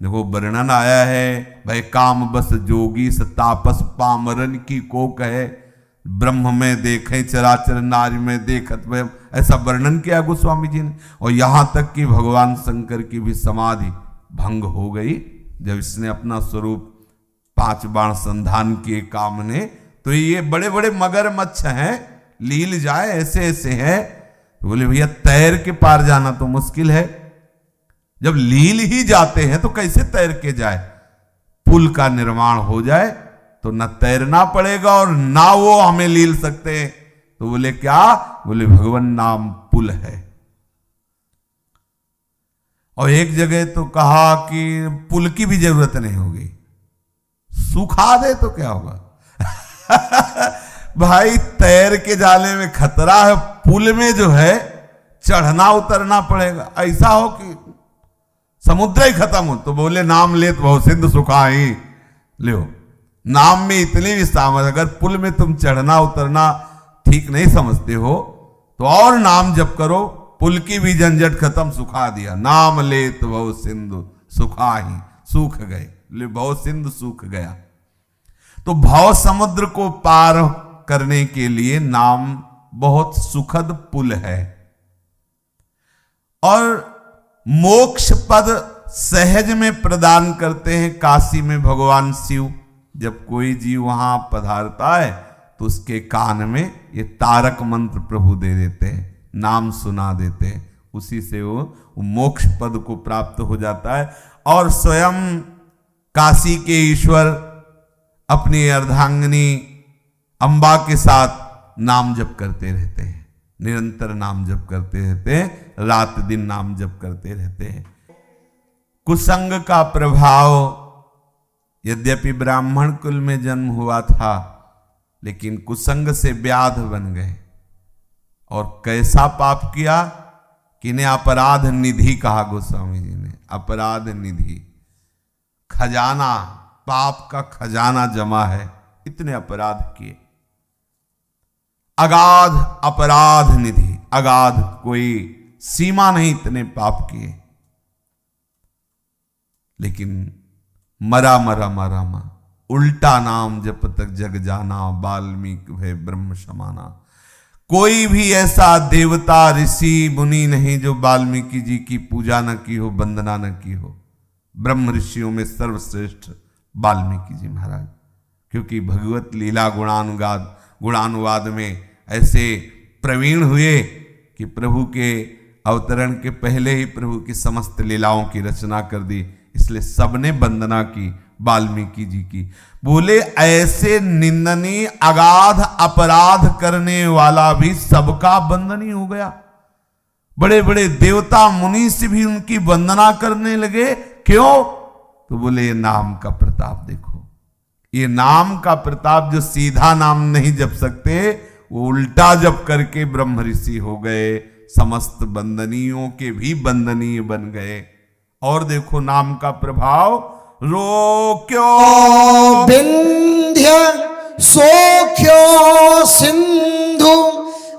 देखो वर्णन आया है, भाई काम बस जोगी तापस पामरन की को कहे, ब्रह्म में देखे चराचर नारी में देखत में, ऐसा वर्णन किया गोस्वामी जी ने। और यहां तक कि भगवान शंकर की भी समाधि भंग हो गई जब इसने अपना स्वरूप 5 बाण संधान किए काम ने। तो ये बड़े बड़े मगरमच्छ हैं, लील जाए ऐसे ऐसे हैं। तो बोले भैया तैर के पार जाना तो मुश्किल है, जब लील ही जाते हैं तो कैसे तैर के जाए? पुल का निर्माण हो जाए तो न तैरना पड़ेगा और ना वो हमें लील सकते हैं। तो बोले क्या? बोले भगवान नाम पुल है। और एक जगह तो कहा कि पुल की भी जरूरत नहीं होगी, सुखा दे तो क्या होगा? भाई तैर के जाने में खतरा है, पुल में जो है चढ़ना उतरना पड़ेगा। ऐसा हो कि समुद्र ही खत्म हो तो बोले नाम लेत बहु सिंधु सुखाई लो। नाम में इतनी भी सामर्थ, अगर पुल में तुम चढ़ना उतरना ठीक नहीं समझते हो तो और नाम जप करो, पुल की भी झंझट खत्म, सुखा दिया। नाम लेत बहु सिंधु सुखाही, सूख गए, ले बहु सिंधु सूख गया। तो भव समुद्र को पार करने के लिए नाम बहुत सुखद पुल है। और मोक्ष पद सहज में प्रदान करते हैं। काशी में भगवान शिव जब कोई जीव वहां पधारता है तो उसके कान में ये तारक मंत्र प्रभु दे देते हैं, नाम सुना देते हैं, उसी से वो मोक्ष पद को प्राप्त हो जाता है। और स्वयं काशी के ईश्वर अपनी अर्धांगिनी अंबा के साथ नाम जप करते रहते हैं, निरंतर नाम जप करते रहते हैं, रात दिन नाम जप करते रहते हैं। कुसंग का प्रभाव, यद्यपि ब्राह्मण कुल में जन्म हुआ था लेकिन कुसंग से व्याध बन गए। और कैसा पाप किया कि इन्हें अपराध निधि कहा गोस्वामी जी ने। अपराध निधि, खजाना, पाप का खजाना जमा है, इतने अपराध किए। अगाध अपराध निधि, अगाध, कोई सीमा नहीं, इतने पाप किए। लेकिन मरा मरा मरा मा, उल्टा नाम जप तक जग जाना, वाल्मीकि भय ब्रह्म समाना। कोई भी ऐसा देवता ऋषि मुनि नहीं जो वाल्मीकि जी की पूजा न की हो, वंदना न की हो। ब्रह्म ऋषियों में सर्वश्रेष्ठ वाल्मीकि जी महाराज, क्योंकि भगवत लीला गुणानुवाद में ऐसे प्रवीण हुए कि प्रभु के अवतरण के पहले ही प्रभु की समस्त लीलाओं की रचना कर दी, इसलिए सबने वंदना की वाल्मीकि जी की। बोले ऐसे निंदनीय अगाध अपराध करने वाला भी सबका वंदनीय हो गया। बड़े बड़े देवता मुनि से भी उनकी वंदना करने लगे। क्यों? तो बोले ये नाम का प्रताप देखो, ये नाम का प्रताप, जो सीधा नाम नहीं जप सकते वो उल्टा जप करके ब्रह्म ऋषि हो गए, समस्त वंदनीयों के भी वंदनीय बन गए। और देखो नाम का प्रभाव, रोक्यो विंध्य सोख्यो सिंधु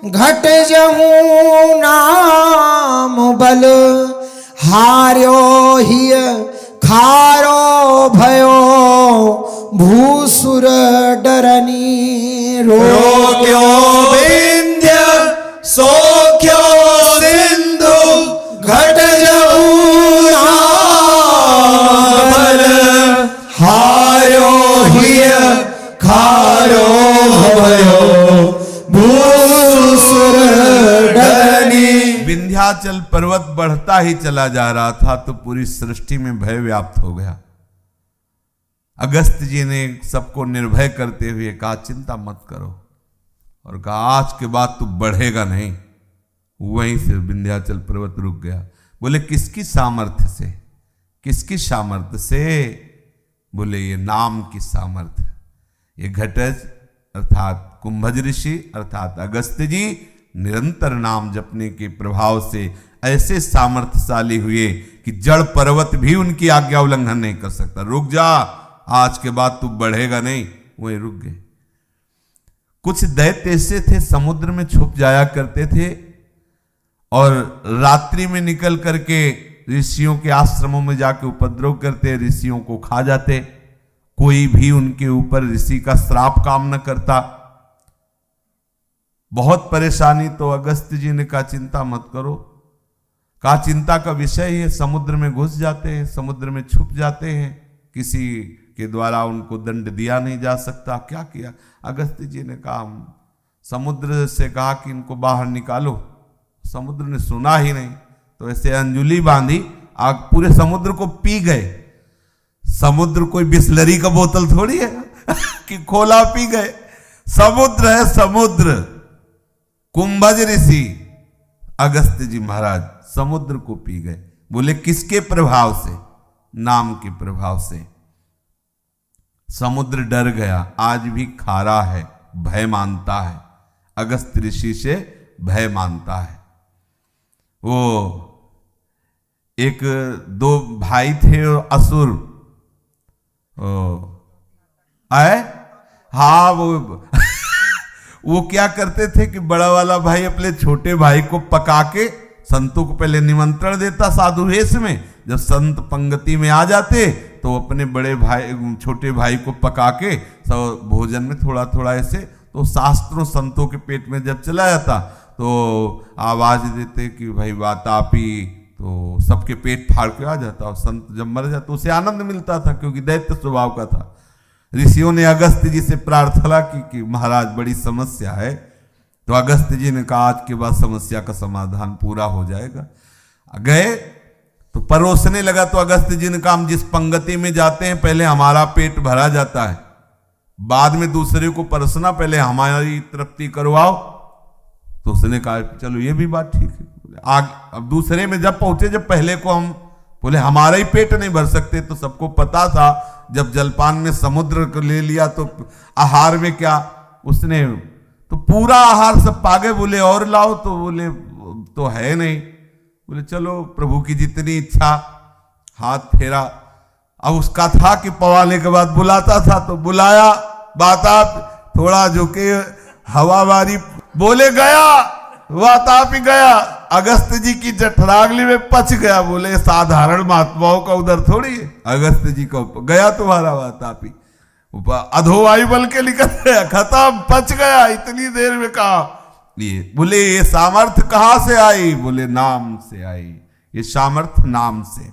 घट जहू नाम बल, हार्यो हिय खारो भयो भूसुर डरनी। रोक्यो विंध्य सोख्यो सिंधु घट जहू नाम बल, हार्यो हिय खारो भयो भूसुर डरनी। विंध्याचल पर्वत बढ़ता ही चला जा रहा था तो पूरी सृष्टि में भय व्याप्त हो गया। अगस्त्य जी ने सबको निर्भय करते हुए कहा चिंता मत करो, और कहा आज के बाद तू बढ़ेगा नहीं। वहीं से विंध्याचल पर्वत रुक गया। बोले किसकी सामर्थ्य से? किसकी सामर्थ्य से? बोले ये नाम की सामर्थ्य। ये घटज अर्थात कुंभज ऋषि अर्थात अगस्त्य जी निरंतर नाम जपने के प्रभाव से ऐसे सामर्थ्यशाली हुए कि जड़ पर्वत भी उनकी आज्ञा उल्लंघन नहीं कर सकता। रुक जा, आज के बाद तू बढ़ेगा नहीं। वहीं रुक गए। कुछ दैत्य ऐसे थे समुद्र में छुप जाया करते थे और रात्रि में निकल करके ऋषियों के आश्रमों में जाके उपद्रव करते, ऋषियों को खा जाते। कोई भी उनके ऊपर ऋषि का श्राप काम न करता। बहुत परेशानी। तो अगस्त्य जी ने कहा चिंता मत करो। कहा चिंता का विषय है, समुद्र में घुस जाते हैं, समुद्र में छुप जाते हैं, किसी के द्वारा उनको दंड दिया नहीं जा सकता। क्या किया? अगस्त्य जी ने कहा समुद्र से कहा कि इनको बाहर निकालो। समुद्र ने सुना ही नहीं, तो ऐसे अंजुली बांधी आग पूरे समुद्र को पी गए। समुद्र कोई बिस्लरी का बोतल थोड़ी है कि खोला पी गए। समुद्र है समुद्र। कुंभज ऋषि अगस्त्य जी महाराज समुद्र को पी गए। बोले किसके प्रभाव से? नाम के प्रभाव से। समुद्र डर गया। आज भी खारा है, भय मानता है, अगस्त्य ऋषि से भय मानता है। वो एक दो भाई थे असुर। आए हाँ वो क्या करते थे कि बड़ा वाला भाई अपने छोटे भाई को पका के संतों को पहले निमंत्रण देता साधु वेश में। जब संत पंक्ति में आ जाते तो अपने बड़े भाई छोटे भाई को पका के सब भोजन में थोड़ा थोड़ा ऐसे, तो शास्त्रों संतों के पेट में जब चला जाता तो आवाज देते कि भाई वातापी, तो सबके पेट फाड़ के आ जाता। और संत जब मर जाता उसे आनंद मिलता था, क्योंकि दैत्य स्वभाव का था। ऋषियों ने अगस्त्य जी से प्रार्थना की कि महाराज बड़ी समस्या है। तो अगस्त्य जी ने कहा आज के बाद समस्या का समाधान पूरा हो जाएगा। गए तो परोसने लगा। तो अगस्त्य जी ने कहा हम जिस पंक्ति में जाते हैं पहले हमारा पेट भरा जाता है, बाद में दूसरे को परोसना, पहले हमारी तृप्ति करवाओ। तो उसने कहा चलो ये भी बात ठीक है। अब दूसरे में जब पहुंचे, जब पहले को हम बोले हमारा ही पेट नहीं भर सकते। तो सबको पता था जब जलपान में समुद्र को ले लिया तो आहार में क्या उसने तो पूरा आहार सब पागे। बोले और लाओ, तो बोले तो है नहीं। बोले चलो प्रभु की जितनी इच्छा। हाथ फेरा। अब उसका था कि पवाने के बाद बुलाता था, तो बुलाया। बात थोड़ा झुके हवावारी बोले गया, वाताप ही गया। अगस्त्य जी की जठरागली में पच गया। बोले साधारण महात्माओं का उधर थोड़ी है। अगस्त्य जी को गया तुम्हारा वातापी, अधो वायु बल के निकल गया, खत्म, पच गया। इतनी देर में कहा ये। बोले ये सामर्थ्य कहां से आई? बोले नाम से आई। ये सामर्थ्य नाम से।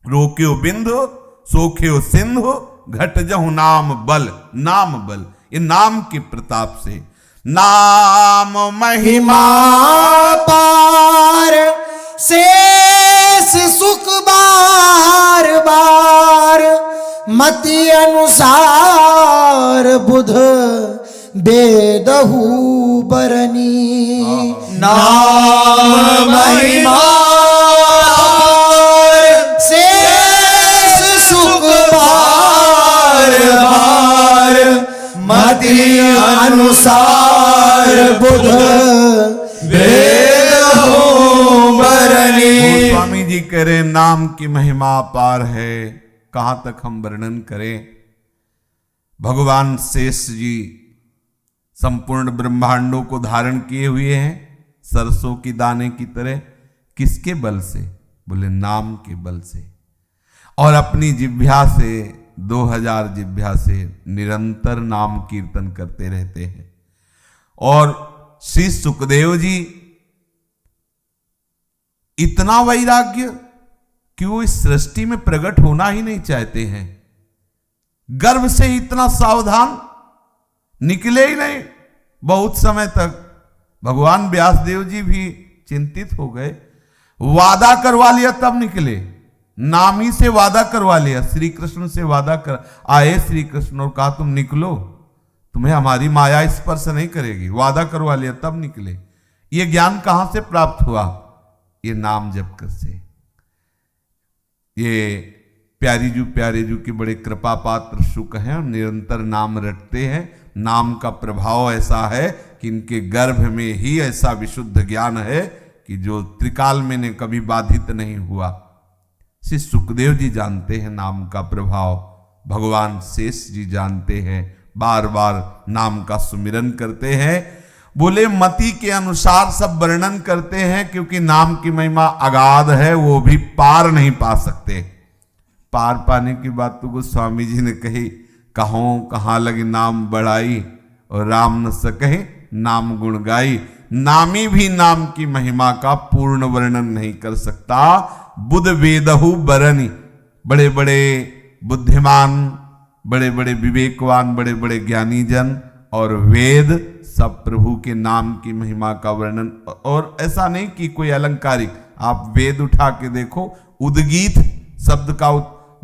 रोक्यो बिंदु सोख्यो सिंधु घट जहु नाम बल। नाम बल, ये नाम के प्रताप से। नाम महिमा पार शेष सुख बार बार मति अनुसार बुध बेदहु बरनी। नाम महिमा शेष सुख बार बार मति अनुसार बुध बेदहु बरनी। स्वामी जी कह रहे नाम की महिमा अपार है, कहां तक हम वर्णन करें। भगवान शेष जी संपूर्ण ब्रह्मांडों को धारण किए हुए हैं सरसों की दाने की तरह। किसके बल से? बोले नाम के बल से। और अपनी जिह्वा से 2000 जिह्वा से निरंतर नाम कीर्तन करते रहते हैं। और श्री सुखदेव जी इतना वैराग्य कि वो इस सृष्टि में प्रकट होना ही नहीं चाहते हैं। गर्भ से इतना सावधान, निकले ही नहीं बहुत समय तक। भगवान व्यासदेव जी भी चिंतित हो गए वादा करवा लिया तब निकले, नाम ही से वादा करवा लिया। श्री कृष्ण से वादा कर आए श्री कृष्ण और कहा तुम निकलो, तुम्हें हमारी माया स्पर्श नहीं करेगी, वादा करवा लिया तब निकले। ये ज्ञान कहां से प्राप्त हुआ? ये नाम जप कर से। ये प्यारे जू के बड़े कृपा पात्र शुक हैं और निरंतर नाम रटते हैं। नाम का प्रभाव ऐसा है कि इनके गर्भ में ही ऐसा विशुद्ध ज्ञान है कि जो त्रिकाल में ने कभी बाधित नहीं हुआ। श्री सुखदेव जी जानते हैं नाम का प्रभाव, भगवान शेष जी जानते हैं, बार बार नाम का सुमिरन करते हैं। बोले मति के अनुसार सब वर्णन करते हैं, क्योंकि नाम की महिमा अगाध है, वो भी पार नहीं पा सकते। पार पाने की बात तो गोस्वामी जी ने कही, कहों कहाँ लगे नाम बढ़ाई और राम न सके नाम गुण गाई। नामी भी नाम की महिमा का पूर्ण वर्णन नहीं कर सकता। बुध वेदहु बरनी, बड़े बड़े बुद्धिमान, बड़े बड़े विवेकवान, बड़े बड़े ज्ञानी जन और वेद सब प्रभु के नाम की महिमा का वर्णन। और ऐसा नहीं कि कोई अलंकारिक, आप वेद उठा के देखो, उद्गीत शब्द का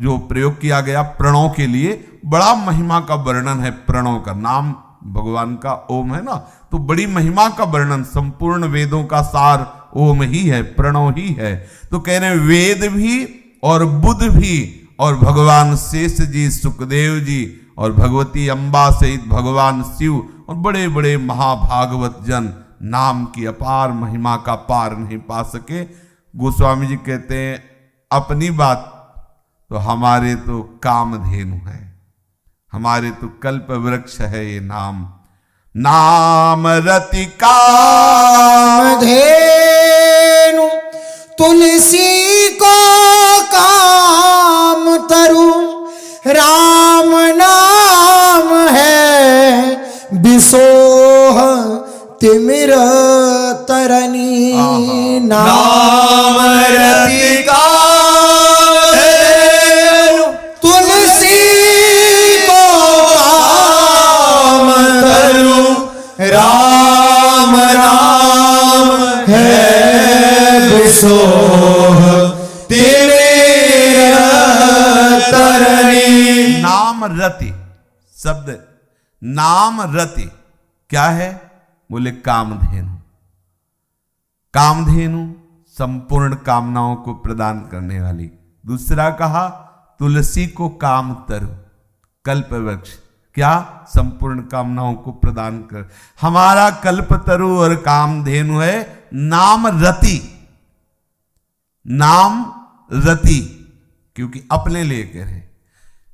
जो प्रयोग किया गया प्रणव के लिए, बड़ा महिमा का वर्णन है। प्रणव का नाम भगवान का ओम है ना, तो बड़ी महिमा का वर्णन, संपूर्ण वेदों का सार ओम ही है, प्रणव ही है। तो कह रहे वेद भी और बुध भी और भगवान शेष जी, सुखदेव जी और भगवती अम्बा सहित भगवान शिव और बड़े बड़े महाभागवत जन नाम की अपार महिमा का पार नहीं पा सके। गोस्वामी जी कहते हैं अपनी बात तो हमारे तो कामधेनु है, हमारे तो कल्प वृक्ष है ये नाम। नाम रति कामधेनु तुलसी को काम तरु, राम नाम है बिसोह तिमिर तरनी। नाम रति का तुलसी को काम तरु, राम नाम है बिसोह तिमिर तरनी। नाम रति शब्द, नाम रति क्या है? बोले कामधेनु। कामधेनु संपूर्ण कामनाओं को प्रदान करने वाली। दूसरा कहा तुलसी को काम तरु, कल्प वृक्ष, क्या? संपूर्ण कामनाओं को प्रदान कर। हमारा कल्प तरु और कामधेनु है नाम रति। नाम रति क्योंकि अपने लिए कह रहे,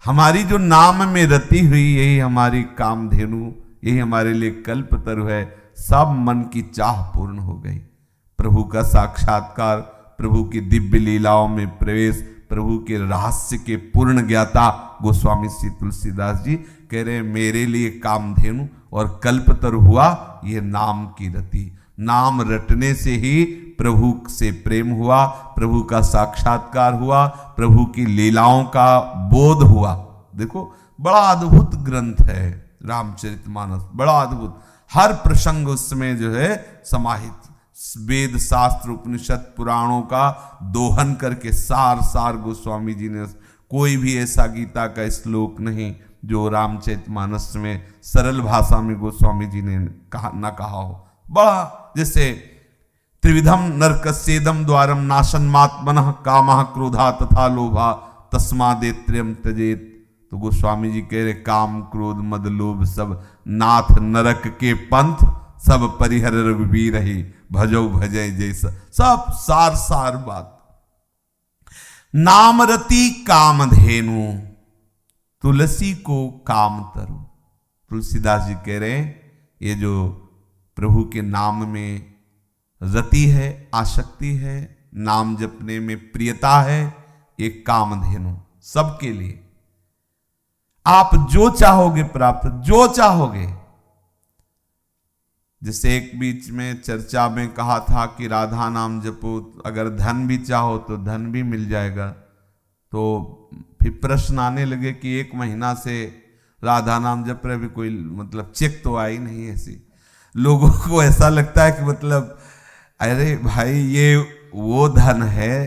हमारी जो नाम में रति हुई यही हमारी कामधेनु, यही हमारे लिए कल्प तरु है। सब मन की चाह पूर्ण हो गई। प्रभु का साक्षात्कार, प्रभु की दिव्य लीलाओं में प्रवेश, प्रभु के रहस्य के पूर्ण ज्ञाता गोस्वामी श्री तुलसीदास जी कह रहे हैं मेरे लिए कामधेनु और कल्पतरु हुआ ये नाम की रति। नाम रटने से ही प्रभु से प्रेम हुआ, प्रभु का साक्षात्कार हुआ, प्रभु की लीलाओं का बोध हुआ। देखो बड़ा अद्भुत ग्रंथ है रामचरितमानस, बड़ा अद्भुत। हर प्रसंग उसमें जो है समाहित, वेद शास्त्र उपनिषद पुराणों का दोहन करके सार सार गोस्वामी जी ने, कोई भी ऐसा गीता का श्लोक नहीं जो रामचरितमानस में सरल भाषा में गोस्वामी जी ने कहा न कहा हो। बड़ा जैसे त्रिविधम नरकस्येदम द्वारम नाशन्मात्मनः कामः क्रोधा तथा लोभा तस्मादेत्र्यम त्यजेत। तो गोस्वामी जी कह रहे काम क्रोध मद लोभ सब नाथ नरक के पंथ, सब परिहर रघुवीर ही भजो भजय जैसा, सब सार सार बात। नामरति कामधेनु तुलसी को काम तरु। तुलसीदास जी कह रहे ये जो प्रभु के नाम में रति है, आसक्ति है, नाम जपने में प्रियता है, एक कामधेनु सबके लिए। आप जो चाहोगे प्राप्त, जो चाहोगे। जैसे एक बीच में चर्चा में कहा था कि राधा नाम जपो, अगर धन भी चाहो तो धन भी मिल जाएगा। तो फिर प्रश्न आने लगे कि एक महीना से राधा नाम जप रहे, भी कोई मतलब चेक तो आई नहीं ऐसी। लोगों को ऐसा लगता है कि मतलब अरे भाई ये वो धन है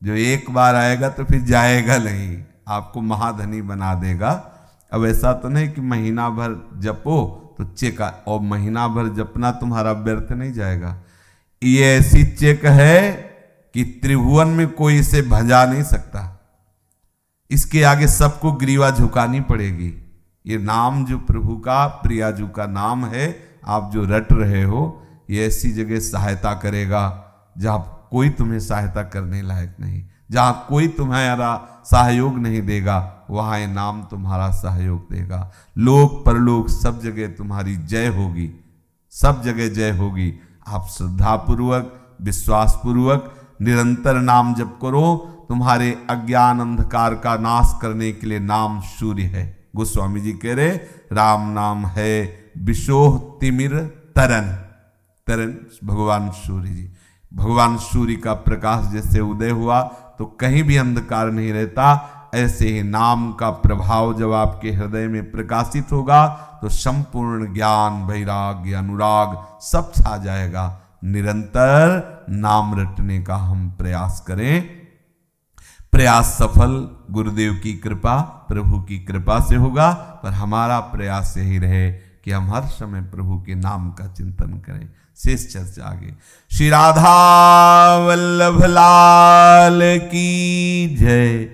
जो एक बार आएगा तो फिर जाएगा नहीं, आपको महाधनी बना देगा। अब ऐसा तो नहीं कि महीना भर जपो तो चेक और महीना भर जपना तुम्हारा व्यर्थ नहीं जाएगा। ये ऐसी चेक है कि त्रिभुवन में कोई इसे भजा नहीं सकता, इसके आगे सबको ग्रीवा झुकानी पड़ेगी। ये नाम जो प्रभु का, प्रियाजू का नाम है, आप जो रट रहे हो, ये ऐसी जगह सहायता करेगा जहां कोई तुम्हें सहायता करने लायक नहीं, जहां कोई तुम्हारा सहयोग नहीं देगा, वहां ये नाम तुम्हारा सहयोग देगा। लोक परलोक सब जगह तुम्हारी जय होगी, सब जगह जय होगी। आप श्रद्धापूर्वक, विश्वासपूर्वक निरंतर नाम जप करो। तुम्हारे अज्ञान अंधकार का नाश करने के लिए नाम सूर्य है। गोस्वामी जी कह रहे राम नाम है विशोह तिमिर तरन। तरन भगवान सूर्य जी, भगवान सूर्य का प्रकाश जैसे उदय हुआ तो कहीं भी अंधकार नहीं रहता, ऐसे ही नाम का प्रभाव जब आपके हृदय में प्रकाशित होगा तो संपूर्ण ज्ञान, वैराग्य, अनुराग सब छा जाएगा। निरंतर नाम रटने का हम प्रयास करें। प्रयास सफल गुरुदेव की कृपा, प्रभु की कृपा से होगा, पर हमारा प्रयास यही रहे कि हम हर समय प्रभु के नाम का चिंतन करें। शेष चर्चा आगे। श्री राधा वल्लभ लाल की जय,